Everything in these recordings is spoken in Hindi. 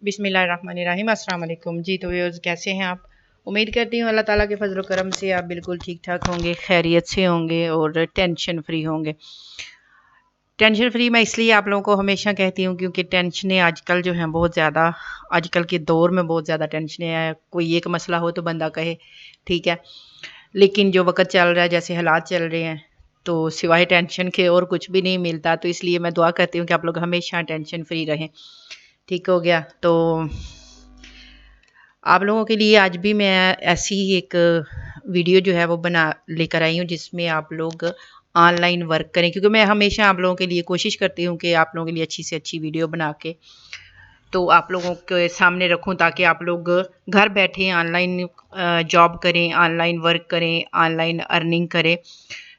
बिस्मिल्लाहिर्रहमानिर्रहीम अस्सलाम वालेकुम जी। तो व्यूअर्स कैसे हैं आप? उम्मीद करती हूँ अल्लाह ताला के फजल करम से आप बिल्कुल ठीक ठाक होंगे, खैरियत से होंगे और टेंशन फ्री होंगे। टेंशन फ्री मैं इसलिए आप लोगों को हमेशा कहती हूँ क्योंकि टेंशनें आजकल जो हैं बहुत ज़्यादा, आजकल के दौर में बहुत ज़्यादा टेंशनें हैं। कोई एक मसला हो तो बंदा कहे ठीक है, लेकिन जो वक्त चल रहा है, जैसे हालात चल रहे हैं, तो सिवाय टेंशन के और कुछ भी नहीं मिलता। तो इसलिए मैं दुआ करती हूँ कि आप लोग हमेशा टेंशन फ्री रहें। ठीक हो गया। तो आप लोगों के लिए आज भी मैं ऐसी ही एक वीडियो जो है वो बना लेकर आई हूँ जिसमें आप लोग ऑनलाइन वर्क करें, क्योंकि मैं हमेशा आप लोगों के लिए कोशिश करती हूँ कि आप लोगों के लिए अच्छी से अच्छी वीडियो बना के तो आप लोगों के सामने रखूं, ताकि आप लोग घर बैठे ऑनलाइन जॉब करें, ऑनलाइन वर्क करें, ऑनलाइन अर्निंग करें,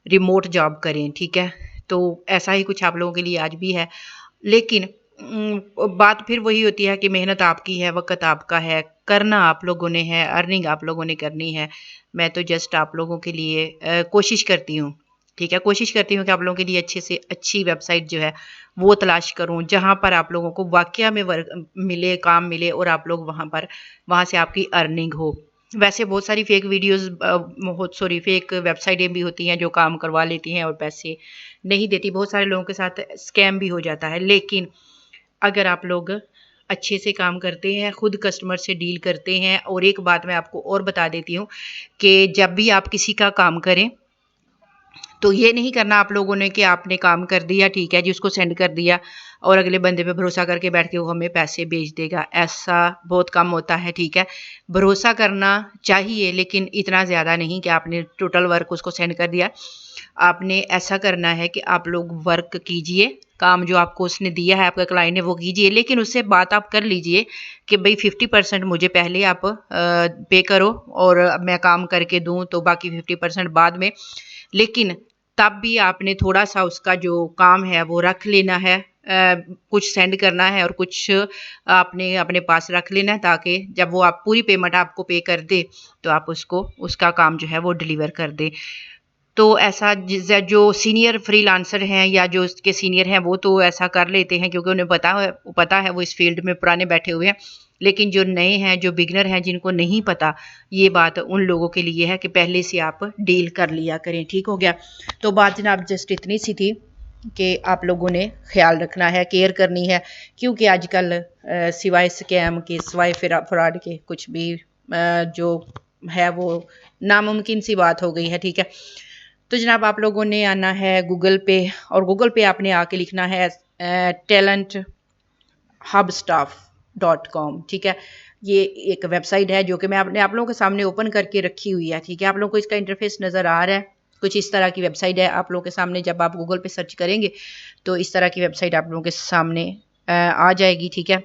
रिमोट जॉब करें। ठीक है, तो ऐसा ही कुछ आप लोगों के लिए आज भी है। लेकिन बात फिर वही होती है कि मेहनत आपकी है, वक्त आपका है, करना आप लोगों ने है, अर्निंग आप लोगों ने करनी है। मैं तो जस्ट आप लोगों के लिए कोशिश करती हूँ। ठीक है, कोशिश करती हूँ कि आप लोगों के लिए अच्छे से अच्छी वेबसाइट जो है वो तलाश करूँ, जहाँ पर आप लोगों को वाकया में वर्क मिले, काम मिले और आप लोग वहाँ से आपकी अर्निंग हो। वैसे बहुत सारी फेक वीडियोस, बहुत सॉरी फेक वेबसाइटें भी होती हैं जो काम करवा लेती हैं और पैसे नहीं देती। बहुत सारे लोगों के साथ स्कैम भी हो जाता है। लेकिन अगर आप लोग अच्छे से काम करते हैं, खुद कस्टमर से डील करते हैं, और एक बात मैं आपको और बता देती हूँ कि जब भी आप किसी का काम करें तो ये नहीं करना आप लोगों ने कि आपने काम कर दिया, ठीक है जी, उसको सेंड कर दिया और अगले बंदे पे भरोसा करके बैठ के वो हमें पैसे भेज देगा। ऐसा बहुत कम होता है। ठीक है, भरोसा करना चाहिए लेकिन इतना ज़्यादा नहीं कि आपने टोटल वर्क उसको सेंड कर दिया। आपने ऐसा करना है कि आप लोग वर्क कीजिए, काम जो आपको उसने दिया है, आपका क्लाइंट है, वो कीजिए, लेकिन उससे बात आप कर लीजिए कि भाई 50% मुझे पहले आप पे करो और मैं काम करके दूं तो बाकी 50% बाद में। लेकिन तब भी आपने थोड़ा सा उसका जो काम है वो रख लेना है, कुछ सेंड करना है और कुछ आपने अपने पास रख लेना है, ताकि जब वो आप पूरी पेमेंट आपको पे कर दे तो आप उसको उसका काम जो है वो डिलीवर कर दे। तो ऐसा जो सीनियर फ्रीलांसर हैं या जो उसके सीनियर हैं वो तो ऐसा कर लेते हैं क्योंकि उन्हें पता है वो इस फील्ड में पुराने बैठे हुए हैं। लेकिन जो नए हैं, जो बिगनर हैं, जिनको नहीं पता, ये बात उन लोगों के लिए है कि पहले से आप डील कर लिया करें। ठीक हो गया। तो बात जनाब जस्ट इतनी सी थी कि आप लोगों ने ख्याल रखना है, केयर करनी है, क्योंकि आजकल सिवाय स्कैम के, सिवाय फ्रॉड के कुछ भी जो है वो नामुमकिन सी बात हो गई है। ठीक है, तो जनाब आप लोगों ने आना है गूगल पे, और गूगल पे आपने आके लिखना है talenthubstaff.com। ठीक है, ये एक वेबसाइट है जो कि मैं अपने आप लोगों के सामने ओपन करके रखी हुई है। ठीक है, आप लोगों को इसका इंटरफेस नज़र आ रहा है, कुछ इस तरह की वेबसाइट है आप लोगों के सामने। जब आप गूगल पे सर्च करेंगे तो इस तरह की वेबसाइट आप लोगों के सामने आ जाएगी। ठीक है,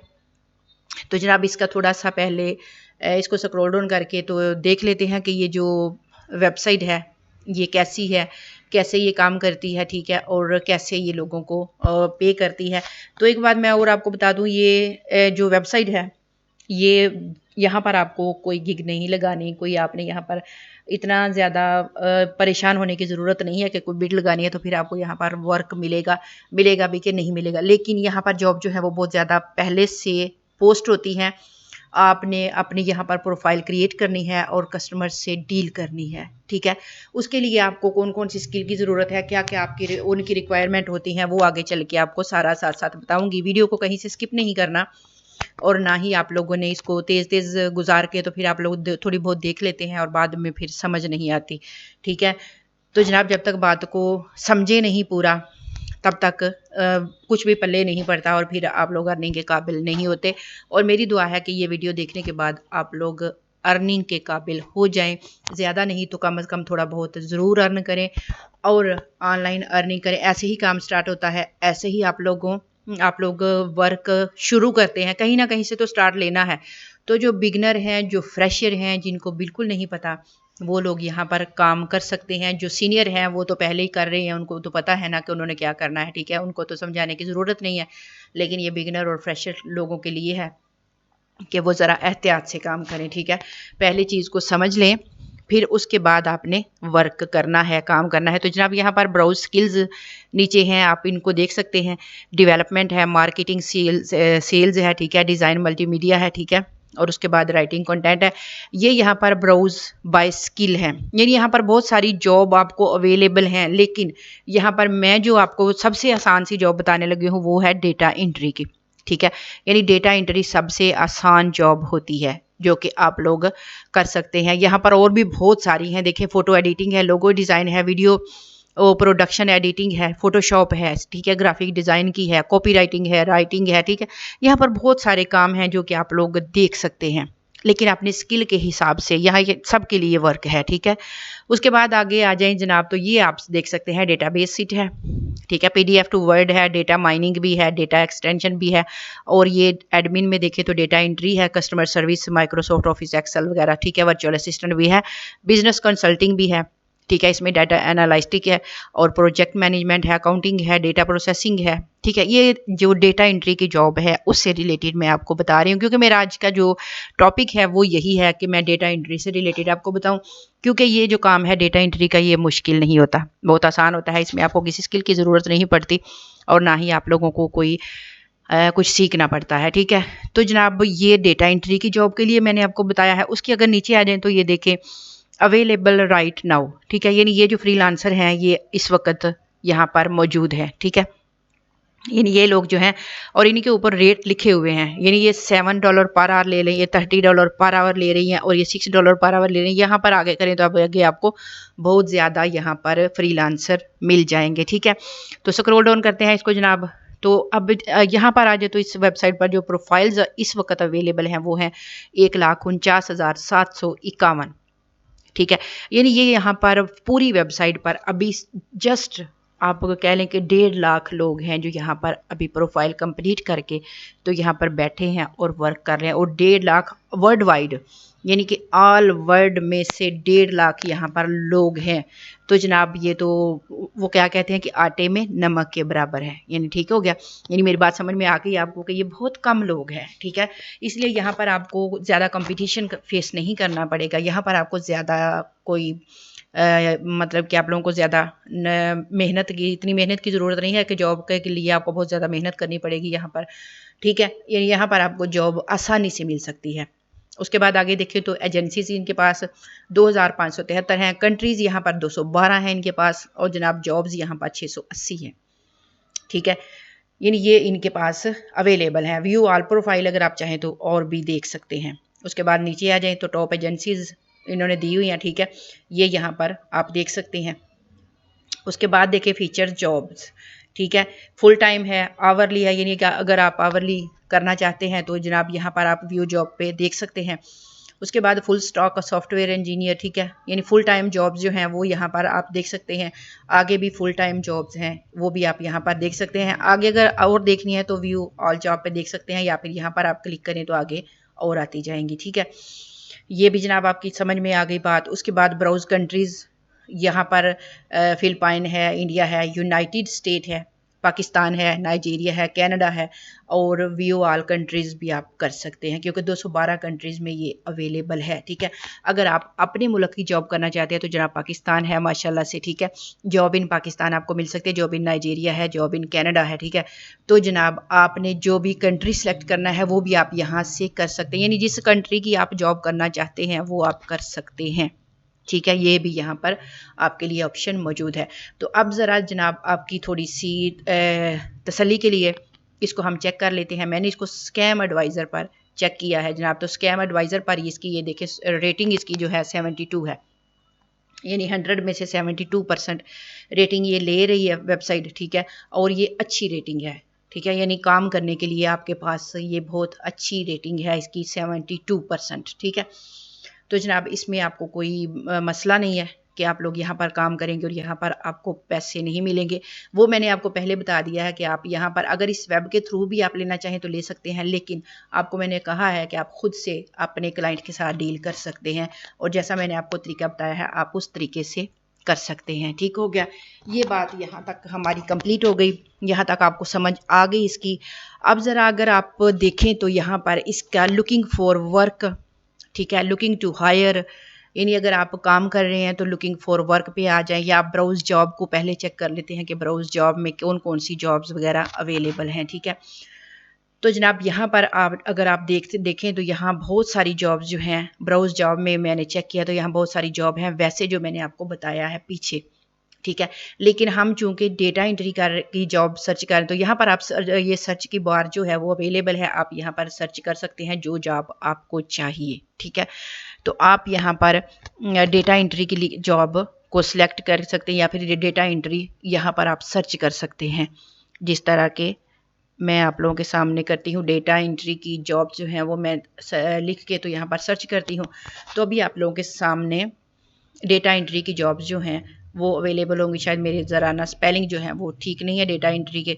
तो जनाब इसका थोड़ा सा पहले इसको स्क्रॉल डाउन करके तो देख लेते हैं कि ये जो वेबसाइट है ये कैसी है, कैसे ये काम करती है। ठीक है, और कैसे ये लोगों को पे करती है। तो एक बात मैं और आपको बता दूं, ये जो वेबसाइट है, ये यहाँ पर आपको कोई गिग नहीं लगानी, कोई आपने यहाँ पर इतना ज़्यादा परेशान होने की ज़रूरत नहीं है कि कोई बिड लगानी है तो फिर आपको यहाँ पर वर्क मिलेगा भी कि नहीं मिलेगा। लेकिन यहाँ पर जॉब जो है वो बहुत ज़्यादा पहले से पोस्ट होती हैं। आपने अपनी यहाँ पर प्रोफाइल क्रिएट करनी है और कस्टमर से डील करनी है। ठीक है, उसके लिए आपको कौन कौन सी स्किल की ज़रूरत है, क्या क्या आपकी उनकी रिक्वायरमेंट होती हैं, वो आगे चल के आपको सारा साथ साथ बताऊँगी। वीडियो को कहीं से स्किप नहीं करना और ना ही आप लोगों ने इसको तेज़ तेज़ गुजार के तो फिर आप लोग थोड़ी बहुत देख लेते हैं और बाद में फिर समझ नहीं आती। ठीक है, तो जनाब जब तक बात को समझे नहीं पूरा तब तक कुछ भी पल्ले नहीं पड़ता और फिर आप लोग अर्निंग के काबिल नहीं होते। और मेरी दुआ है कि ये वीडियो देखने के बाद आप लोग अर्निंग के काबिल हो जाएं। ज़्यादा नहीं तो कम से कम थोड़ा बहुत ज़रूर अर्न करें और ऑनलाइन अर्निंग करें। ऐसे ही काम स्टार्ट होता है, ऐसे ही आप लोग वर्क शुरू करते हैं, कहीं ना कहीं से तो स्टार्ट लेना है। तो जो बिगनर हैं, जो फ्रेशर हैं, जिनको बिल्कुल नहीं पता, वो लोग यहाँ पर काम कर सकते हैं। जो सीनियर हैं वो तो पहले ही कर रहे हैं, उनको तो पता है ना कि उन्होंने क्या करना है। ठीक है, उनको तो समझाने की ज़रूरत नहीं है। लेकिन ये बिगनर और फ्रेशर लोगों के लिए है कि वो ज़रा एहतियात से काम करें। ठीक है, पहली चीज़ को समझ लें, फिर उसके बाद आपने वर्क करना है, काम करना है। तो जनाब यहाँ पर ब्राउज स्किल्स नीचे हैं, आप इनको देख सकते हैं। डेवलपमेंट है, मार्केटिंग, सेल्स है, ठीक है, डिज़ाइन मल्टीमीडिया है, ठीक है, और उसके बाद राइटिंग कंटेंट है। ये यहाँ पर ब्राउज बाय स्किल है, यानी यहाँ पर बहुत सारी जॉब आपको अवेलेबल हैं, लेकिन यहाँ पर मैं जो आपको सबसे आसान सी जॉब बताने लगी हूँ वो है डेटा एंट्री की, ठीक है। यानी डेटा एंट्री सबसे आसान जॉब होती है जो कि आप लोग कर सकते हैं। यहाँ पर और भी बहुत सारी हैं, देखिए, फोटो एडिटिंग है, लोगो डिज़ाइन है, वीडियो प्रोडक्शन एडिटिंग है, फोटोशॉप है, ठीक है, ग्राफिक डिज़ाइन की है, कॉपी राइटिंग है, ठीक है। यहाँ पर बहुत सारे काम हैं जो कि आप लोग देख सकते हैं, लेकिन अपने स्किल के हिसाब से यहाँ ये सबके लिए वर्क है, ठीक है। उसके बाद आगे आ जाएं जनाब, तो ये आप देख सकते हैं डेटाबेस सीट है, ठीक है, PDF टू वर्ड है, डेटा माइनिंग भी है, डेटा एक्सटेंशन भी है, और ये एडमिन में देखें तो डेटा एंट्री है, customer service, Microsoft Office Excel वगैरह, ठीक है, वर्चुअल असिस्टेंट भी है, बिजनेस कंसल्टिंग भी है, ठीक है, इसमें डाटा एनालिस्टिक है, और प्रोजेक्ट मैनेजमेंट है, अकाउंटिंग है, डेटा प्रोसेसिंग है, ठीक है। ये जो डेटा एंट्री की जॉब है उससे रिलेटेड मैं आपको बता रही हूँ, क्योंकि मेरा आज का जो टॉपिक है वो यही है कि मैं डेटा एंट्री से रिलेटेड आपको बताऊँ, क्योंकि ये जो काम है डेटा एंट्री का ये मुश्किल नहीं होता, बहुत आसान होता है। इसमें आपको किसी स्किल की ज़रूरत नहीं पड़ती और ना ही आप लोगों को कोई कुछ सीखना पड़ता है, ठीक है। तो जनाब ये डेटा एंट्री की जॉब के लिए मैंने आपको बताया है। उसकी अगर नीचे आ जाए तो ये देखें, अवेलेबल राइट नाउ, ठीक है, यानी ये जो फ्रीलांसर हैं ये इस वक्त यहाँ पर मौजूद है, ठीक है। यानी ये लोग जो हैं, और इन्हीं के ऊपर रेट लिखे हुए हैं, यानी ये $7 पर आवर ले लें, ये $30 पर आवर ले रही हैं, और ये $6 पर आवर ले रही हैं। यहाँ पर आगे करें तो अब आगे आपको बहुत ज़्यादा यहाँ पर फ्रीलांसर मिल जाएंगे, ठीक है। तो स्क्रॉल डाउन करते हैं इसको जनाब। तो अब यहाँ पर आ जाए तो इस वेबसाइट पर जो प्रोफाइल्स इस वक्त अवेलेबल हैं वो हैं 1,49,751, ठीक है। यानी ये यहाँ पर पूरी वेबसाइट पर अभी जस्ट आप कह लें कि 1.5 लाख लोग हैं जो यहाँ पर अभी प्रोफाइल कंप्लीट करके तो यहाँ पर बैठे हैं और वर्क कर रहे हैं, और 1.5 लाख वर्ल्ड वाइड, यानी कि ऑल वर्ल्ड में से 1.5 लाख यहाँ पर लोग हैं। तो जनाब ये तो वो क्या कहते हैं कि आटे में नमक के बराबर है, यानी ठीक हो गया। यानी मेरी बात समझ में आ गई आपको कि ये बहुत कम लोग हैं, ठीक है। इसलिए यहाँ पर आपको ज़्यादा कंपटीशन फेस नहीं करना पड़ेगा, यहाँ पर आपको ज़्यादा कोई मतलब कि आप लोगों को ज़्यादा इतनी मेहनत की ज़रूरत नहीं है कि जॉब के लिए आपको बहुत ज़्यादा मेहनत करनी पड़ेगी यहाँ पर, ठीक है। यहाँ पर आपको जॉब आसानी से मिल सकती है। उसके बाद आगे देखिए तो एजेंसीज इनके पास 2,573 हैं, कंट्रीज़ यहाँ पर 212 हैं इनके पास, और जनाब जॉब्स यहाँ पर 680 हैं, ठीक है। यानी ये इनके पास अवेलेबल हैं। व्यू ऑल प्रोफाइल अगर आप चाहें तो और भी देख सकते हैं। उसके बाद नीचे आ जाएं तो टॉप एजेंसीज इन्होंने दी हुई हैं, ठीक है, ये यहाँ पर आप देख सकते हैं। उसके बाद देखिए फीचर जॉब्स, ठीक है, फुल टाइम है, आवरली है, यानी कि अगर आप आवरली करना चाहते हैं तो जनाब यहाँ पर आप व्यू जॉब पे देख सकते हैं। उसके बाद फुल स्टॉक सॉफ्टवेयर इंजीनियर, ठीक है, यानी फुल टाइम जॉब्स जो हैं वो यहाँ पर आप देख सकते हैं। आगे भी फुल टाइम जॉब्स हैं वो भी आप यहाँ पर देख सकते हैं। आगे अगर और देखनी है तो व्यू ऑल जॉब पे देख सकते हैं, या फिर यहाँ पर आप क्लिक करें तो आगे और आती जाएंगी, ठीक है। ये भी जनाब आपकी समझ में आ गई बात। उसके बाद ब्राउज कंट्रीज़, यहाँ पर फिलिपाइन है, इंडिया है, यूनाइटेड स्टेट है, पाकिस्तान है, नाइजीरिया है, कनाडा है, और व्यू ऑल कंट्रीज़ भी आप कर सकते हैं, क्योंकि 212 कंट्रीज़ में ये अवेलेबल है, ठीक है। अगर आप अपने मुल्क की जॉब करना चाहते हैं तो जनाब पाकिस्तान है माशाल्लाह से, ठीक है, जॉब इन पाकिस्तान आपको मिल सकती है, जॉब इन नाइजीरिया है, जॉब इन कनाडा है, ठीक है। तो जनाब आपने जो भी कंट्री सेलेक्ट करना है वो भी आप यहाँ से कर सकते हैं, यानी जिस कंट्री की आप जॉब करना चाहते हैं वो आप कर सकते हैं, ठीक है। ये भी यहाँ पर आपके लिए ऑप्शन मौजूद है। तो अब ज़रा जनाब आपकी थोड़ी सी तसल्ली के लिए इसको हम चेक कर लेते हैं। मैंने इसको स्कैम एडवाइज़र पर चेक किया है जनाब, तो स्कैम एडवाइज़र पर इसकी ये देखिए रेटिंग इसकी जो है 72 है, यानी 100 में से 72% रेटिंग ये ले रही है वेबसाइट, ठीक है, और ये अच्छी रेटिंग है, ठीक है, यानी काम करने के लिए आपके पास ये बहुत अच्छी रेटिंग है इसकी 72%, ठीक है। तो जनाब इसमें आपको कोई मसला नहीं है कि आप लोग यहाँ पर काम करेंगे और यहाँ पर आपको पैसे नहीं मिलेंगे। वो मैंने आपको पहले बता दिया है कि आप यहाँ पर अगर इस वेब के थ्रू भी आप लेना चाहें तो ले सकते हैं, लेकिन आपको मैंने कहा है कि आप खुद से अपने क्लाइंट के साथ डील कर सकते हैं, और जैसा मैंने आपको तरीका बताया है आप उस तरीके से कर सकते हैं, ठीक हो गया। ये बात यहाँ तक हमारी कंप्लीट हो गई, यहाँ तक आपको समझ आ गई इसकी। अब ज़रा अगर आप देखें तो यहाँ पर इसका लुकिंग फॉर वर्क, ठीक है, लुकिंग टू हायर, यानी अगर आप काम कर रहे हैं तो लुकिंग फॉर वर्क पे आ जाएं, या आप ब्राउज जॉब को पहले चेक कर लेते हैं कि ब्राउज जॉब में कौन कौन सी जॉब्स वगैरह अवेलेबल हैं। ठीक है, तो जनाब यहाँ पर आप अगर आप देखें तो यहाँ बहुत सारी जॉब्स जो हैं ब्राउज जॉब में मैंने चेक किया तो यहाँ बहुत सारी जॉब हैं वैसे जो मैंने आपको बताया है पीछे। ठीक है, लेकिन हम चूंकि डेटा एंट्री की जॉब सर्च करें तो यहाँ पर आप ये सर्च की बार जो है वो अवेलेबल है, आप यहाँ पर सर्च कर सकते हैं जो जॉब आपको चाहिए। ठीक है, तो आप यहाँ पर डेटा एंट्री के लिए जॉब को सिलेक्ट कर सकते हैं या फिर डेटा एंट्री यहाँ पर आप सर्च कर सकते हैं, जिस तरह के मैं आप लोगों के सामने करती हूँ। डेटा एंट्री की जॉब जो है वो मैं लिख के तो यहाँ पर सर्च करती हूँ, तो अभी आप लोगों के सामने डेटा एंट्री की जॉब्स जो हैं वो अवेलेबल होंगी। शायद मेरे ज़रा ना स्पेलिंग जो है वो ठीक नहीं है डेटा एंट्री के।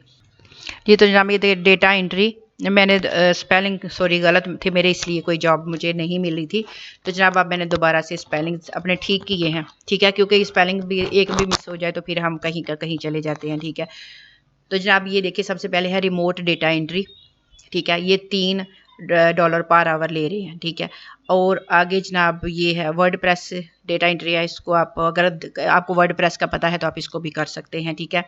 ये तो जनाब ये डेटा एंट्री मैंने स्पेलिंग सॉरी गलत थे मेरे, इसलिए कोई जॉब मुझे नहीं मिली थी। तो जनाब अब मैंने दोबारा से स्पेलिंग अपने ठीक किए हैं। ठीक है, क्योंकि स्पेलिंग भी एक भी मिस हो जाए तो फिर हम कहीं का कहीं चले जाते हैं। ठीक है, तो जनाब ये देखिए सबसे पहले है रिमोट डेटा एंट्री। ठीक है, ये $3 पर आवर ले रहे हैं। ठीक है, और आगे जनाब ये है वर्ड प्रेस डेटा एंट्री है, इसको आप अगर आपको वर्ड प्रेस का पता है तो आप इसको भी कर सकते हैं। ठीक है,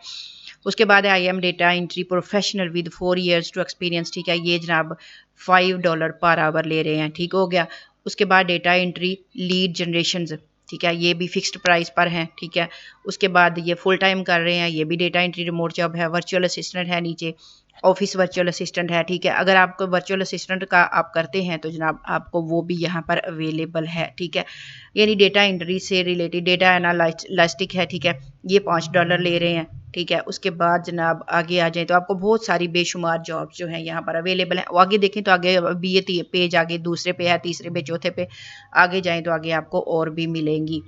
उसके बाद है I am data entry professional with 4 years to experience. ठीक है, ये जनाब $5 पर आवर ले रहे हैं। ठीक हो गया, उसके बाद डेटा एंट्री लीड जनरेशन। ठीक है, ये भी फिक्स्ड प्राइस पर हैं। ठीक है, उसके बाद ये फुल टाइम कर रहे हैं, ये भी डेटा एंट्री रिमोट जॉब है। वर्चुअल असिस्टेंट है नीचे, ऑफिस वर्चुअल असिस्टेंट है। ठीक है, अगर आपको वर्चुअल असिस्टेंट का आप करते हैं तो जनाब आपको वो भी यहाँ पर अवेलेबल है। ठीक है, यानी डेटा एंट्री से रिलेटेड डेटा एनालिस्टिक है। ठीक है, ये $5 ले रहे हैं। ठीक है, उसके बाद जनाब आगे आ जाए तो आपको बहुत सारी बेशुमार जॉब जो हैं यहाँ पर अवेलेबल हैं। आगे देखें तो आगे अभी ये पेज आगे दूसरे पे है, तीसरे पे, चौथे पे आगे जाएँ तो आगे आपको और भी मिलेंगी।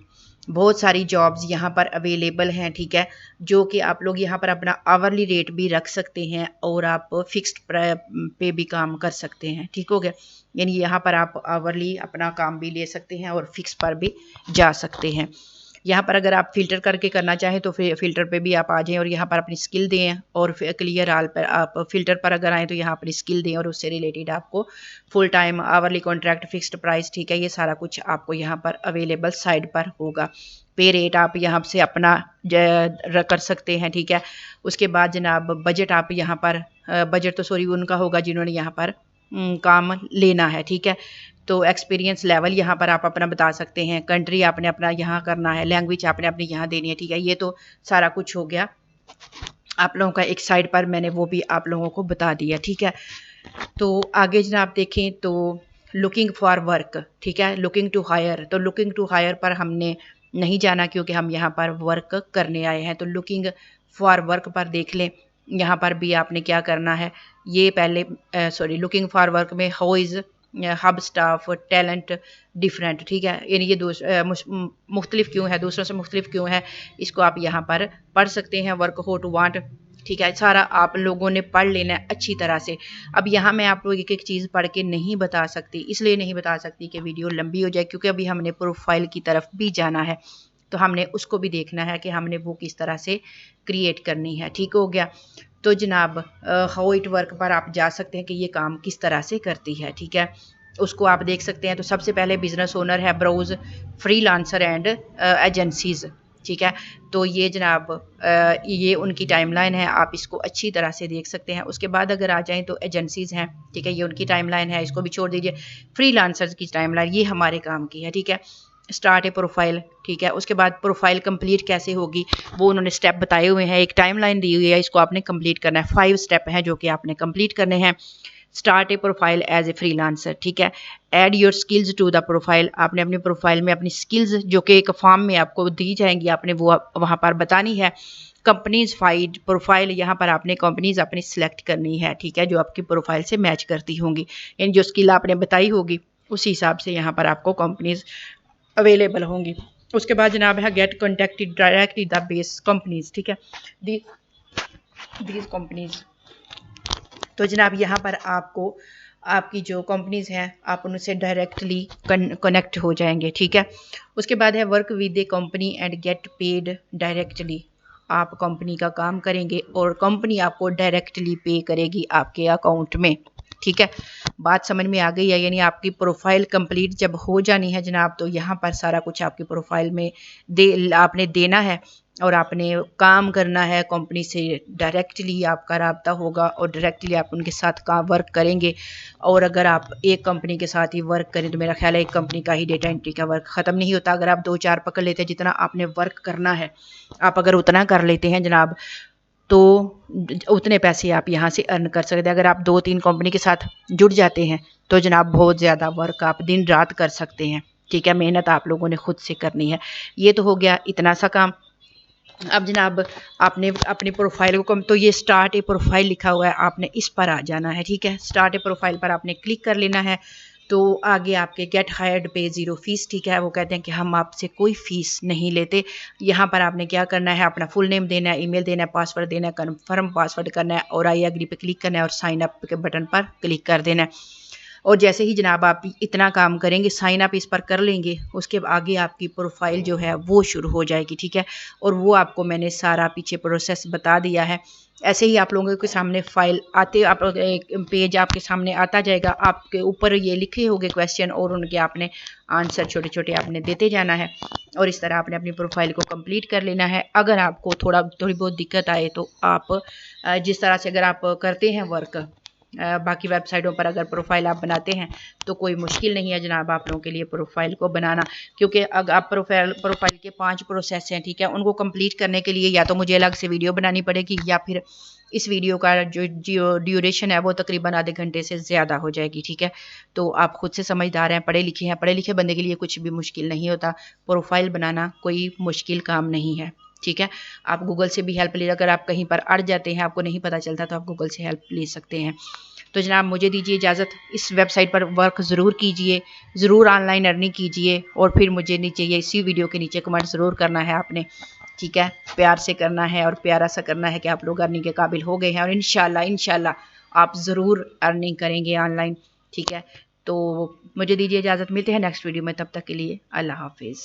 बहुत सारी जॉब्स यहाँ पर अवेलेबल हैं। ठीक है, जो कि आप लोग यहाँ पर अपना आवरली रेट भी रख सकते हैं और आप फिक्स्ड पे भी काम कर सकते हैं। ठीक हो गया, यानी यहाँ पर आप आवरली अपना काम भी ले सकते हैं और फिक्स पर भी जा सकते हैं। यहाँ पर अगर आप फ़िल्टर करके करना चाहें तो फिर फ़िल्टर पे भी आप आ जाएँ और यहाँ पर अपनी स्किल दें, और फिर क्लियर आल पर आप फ़िल्टर पर अगर आएँ तो यहाँ अपनी स्किल दें और उससे रिलेटेड आपको full time hourly contract fixed price. ठीक है, ये सारा कुछ आपको यहाँ पर अवेलेबल साइड पर होगा। पे रेट आप यहाँ से अपना कर सकते हैं। ठीक है, उसके बाद जनाब बजट आप यहाँ पर बजट तो सॉरी उनका होगा जिन्होंने यहाँ पर काम लेना है। ठीक है, तो एक्सपीरियंस लेवल यहाँ पर आप अपना बता सकते हैं, कंट्री आपने अपना यहाँ करना है, लैंग्वेज आपने अपनी यहाँ देनी है। ठीक है, ये तो सारा कुछ हो गया आप लोगों का एक साइड पर, मैंने वो भी आप लोगों को बता दिया। ठीक है, तो आगे जनाब देखें तो लुकिंग फॉर वर्क। ठीक है, लुकिंग टू हायर, तो लुकिंग टू हायर पर हमने नहीं जाना क्योंकि हम यहाँ पर वर्क करने आए हैं। तो लुकिंग फॉर वर्क पर देख लें, यहाँ पर भी आपने क्या करना है। ये पहले सॉरी लुकिंग फॉर वर्क में how is hub staff talent different. ठीक है, यानी ये मुख्तलिफ क्यों है, दूसरों से मुख्तलिफ क्यों है, इसको आप यहाँ पर पढ़ सकते हैं। वर्क हो टू वांट। ठीक है, सारा आप लोगों ने पढ़ लेना है अच्छी तरह से। अब यहाँ मैं आप लोग एक एक चीज़ पढ़ के नहीं बता सकती, इसलिए नहीं बता सकती कि वीडियो लंबी हो जाए, क्योंकि अभी हमने प्रोफाइल की तरफ भी जाना है तो हमने उसको भी देखना है कि हमने वो किस तरह से क्रिएट करनी है। ठीक हो गया, तो जनाब हाउ इट वर्क पर आप जा सकते हैं कि ये काम किस तरह से करती है। ठीक है, उसको आप देख सकते हैं। तो सबसे पहले बिजनेस ओनर है ब्राउज फ्रीलांसर एंड एजेंसीज। ठीक है, तो ये जनाब ये उनकी टाइमलाइन है, आप इसको अच्छी तरह से देख सकते हैं। उसके बाद अगर आ जाएं तो एजेंसीज हैं। ठीक है, ये उनकी टाइमलाइन है, इसको भी छोड़ दीजिए। फ्रीलांसर्स की टाइमलाइन ये हमारे काम की है। ठीक है, स्टार्ट ए प्रोफाइल। ठीक है, उसके बाद प्रोफाइल कंप्लीट कैसे होगी वो उन्होंने स्टेप बताए हुए हैं, एक टाइमलाइन दी हुई है, इसको आपने कंप्लीट करना है। 5 स्टेप हैं जो कि आपने कंप्लीट करने हैं। Start a profile as a freelancer. ठीक है, add your skills to the profile, आपने अपनी प्रोफाइल में अपनी स्किल्स जो कि एक फॉर्म में आपको दी जाएंगी, आपने वो वहाँ पर बतानी है। कंपनीज फाइड प्रोफाइल, यहाँ पर आपने कंपनीज अपनी सिलेक्ट करनी है। ठीक है, जो आपकी प्रोफाइल से मैच करती होंगी, यानी जो स्किल आपने बताई होगी उसी हिसाब से यहाँ पर आपको कंपनीज अवेलेबल होंगी। उसके बाद जनाब है get contacted directly the base companies. ठीक है, दीज कंपनीज, तो जनाब यहाँ पर आपको आपकी जो कंपनीज हैं आप उनसे डायरेक्टली कनेक्ट हो जाएंगे। ठीक है, उसके बाद है work with A company and get paid directly, आप कंपनी का काम करेंगे और कंपनी आपको डायरेक्टली पे करेगी आपके अकाउंट में। ठीक है, बात समझ में आ गई है। यानी आपकी प्रोफाइल कंप्लीट जब हो जानी है जनाब, तो यहाँ पर सारा कुछ आपकी प्रोफाइल में आपने देना है और आपने काम करना है। कंपनी से डायरेक्टली आपका रब्ता होगा और डायरेक्टली आप उनके साथ काम वर्क करेंगे। और अगर आप एक कंपनी के साथ ही वर्क करें तो मेरा ख्याल है एक कंपनी का ही डेटा एंट्री का वर्क ख़त्म नहीं होता। अगर आप 2-4 पकड़ लेते हैं, जितना आपने वर्क करना है आप अगर उतना कर लेते हैं जनाब, तो उतने पैसे आप यहाँ से अर्न कर सकते हैं। अगर आप 2-3 कंपनी के साथ जुड़ जाते हैं तो जनाब बहुत ज़्यादा वर्क आप दिन रात कर सकते हैं। ठीक है, मेहनत आप लोगों ने खुद से करनी है। ये तो हो गया इतना सा काम। अब जनाब आपने अपनी प्रोफाइल को तो ये स्टार्ट ए प्रोफाइल लिखा हुआ है, आपने इस पर आ जाना है। ठीक है, स्टार्ट ए प्रोफाइल पर आपने क्लिक कर लेना है। तो आगे आपके गेट हायर्ड पे 0 फीस। ठीक है, वो कहते हैं कि हम आपसे कोई फ़ीस नहीं लेते। यहाँ पर आपने क्या करना है, अपना फुल नेम देना है, ईमेल देना है, पासवर्ड देना है, कन्फर्म पासवर्ड करना है और आई एग्री पे क्लिक करना है और साइन अप के बटन पर क्लिक कर देना है। और जैसे ही जनाब आप इतना काम करेंगे, साइन अप इस पर कर लेंगे, उसके आगे आपकी प्रोफाइल जो है वो शुरू हो जाएगी। ठीक है, और वो आपको मैंने सारा पीछे प्रोसेस बता दिया है। ऐसे ही आप लोगों के सामने फाइल आते, आप एक पेज आपके सामने आता जाएगा। आपके ऊपर ये लिखे होंगे क्वेश्चन और उनके आपने आंसर छोटे छोटे आपने देते जाना है और इस तरह आपने अपनी प्रोफाइल को कंप्लीट कर लेना है। अगर आपको थोड़ी बहुत दिक्कत आए तो आप जिस तरह से अगर आप करते हैं वर्क बाकी वेबसाइटों पर, अगर प्रोफाइल आप बनाते हैं तो कोई मुश्किल नहीं है जनाब आप लोगों के लिए प्रोफाइल को बनाना। क्योंकि अगर आप प्रोफाइल के 5 प्रोसेस हैं, ठीक है, उनको कंप्लीट करने के लिए या तो मुझे अलग से वीडियो बनानी पड़ेगी या फिर इस वीडियो का जो ड्यूरेशन है वो तकरीबन आधे घंटे से ज़्यादा हो जाएगी। ठीक है, तो आप खुद से समझदार हैं, पढ़े लिखे हैं। पढ़े लिखे बंदे के लिए कुछ भी मुश्किल नहीं होता, प्रोफाइल बनाना कोई मुश्किल काम नहीं है। ठीक है, आप गूगल से भी हेल्प ले, अगर आप कहीं पर अड़ जाते हैं, आपको नहीं पता चलता, तो आप गूगल से हेल्प ले सकते हैं। तो जनाब मुझे दीजिए इजाज़त, इस वेबसाइट पर वर्क ज़रूर कीजिए, ज़रूर ऑनलाइन अर्निंग कीजिए और फिर मुझे नीचे ये इसी वीडियो के नीचे कमेंट ज़रूर करना है आपने। ठीक है, प्यार से करना है और प्यारा सा करना है कि आप लोग अर्निंग के काबिल हो गए हैं और इंशाल्लाह आप ज़रूर अर्निंग करेंगे ऑनलाइन। ठीक है, तो मुझे दीजिए इजाज़त, मिलते हैं नेक्स्ट वीडियो में, तब तक के लिए अल्लाह हाफिज़।